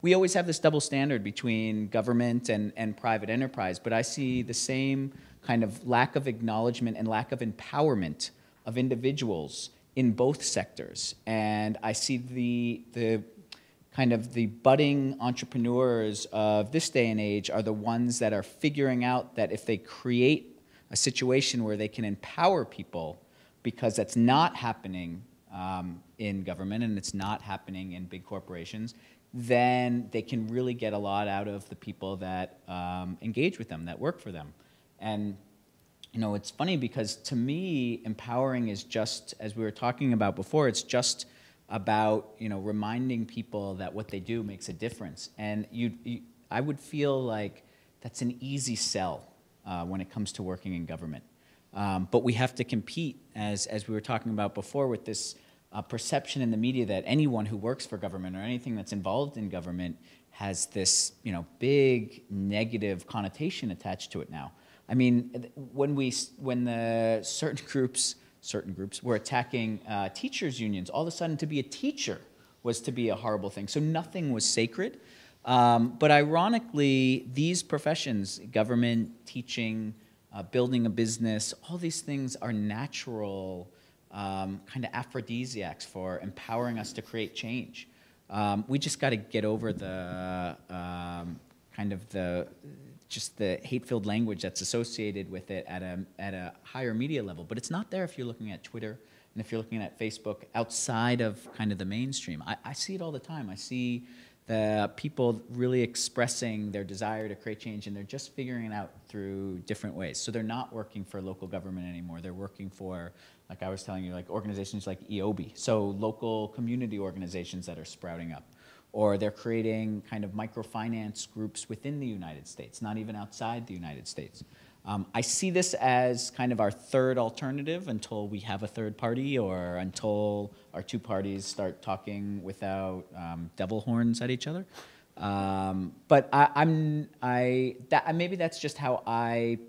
We always have this double standard between government and private enterprise, but I see the same kind of lack of acknowledgement and lack of empowerment of individuals in both sectors. And I see the kind of the budding entrepreneurs of this day and age are the ones that are figuring out that if they create a situation where they can empower people, because that's not happening in government and it's not happening in big corporations, then they can really get a lot out of the people that engage with them, that work for them. And you know, it's funny because to me, empowering is just, as we were talking about before, it's just about, you know, reminding people that what they do makes a difference. And I would feel like that's an easy sell when it comes to working in government. But we have to compete, as we were talking about before, with this perception in the media that anyone who works for government or anything that's involved in government has this, you know, big negative connotation attached to it now. I mean, when the certain groups were attacking teachers' unions, all of a sudden to be a teacher was to be a horrible thing. So nothing was sacred. But ironically, these professions, government, teaching, building a business, all these things are natural kind of aphrodisiacs for empowering us to create change. We just got to get over the kind of just the hate-filled language that's associated with it at a higher media level. But it's not there if you're looking at Twitter and if you're looking at Facebook outside of kind of the mainstream. I see it all the time. I see the people really expressing their desire to create change, and they're just figuring it out through different ways. So they're not working for local government anymore. They're working for, like I was telling you, like organizations like EOB, so local community organizations that are sprouting up. Or they're creating kind of microfinance groups within the United States, not even outside the United States. I see this as kind of our third alternative until we have a third party, or until our two parties start talking without devil horns at each other. But maybe that's just how I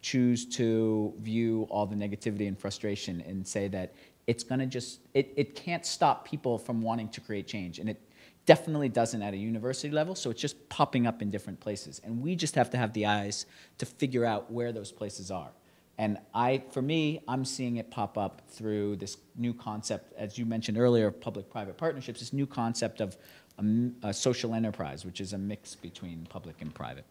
choose to view all the negativity and frustration, and say that it's going to it can't stop people from wanting to create change. And it definitely doesn't at a university level, so it's just popping up in different places. And we just have to have the eyes to figure out where those places are. And for me, I'm seeing it pop up through this new concept, as you mentioned earlier, public-private partnerships, this new concept of a social enterprise, which is a mix between public and private.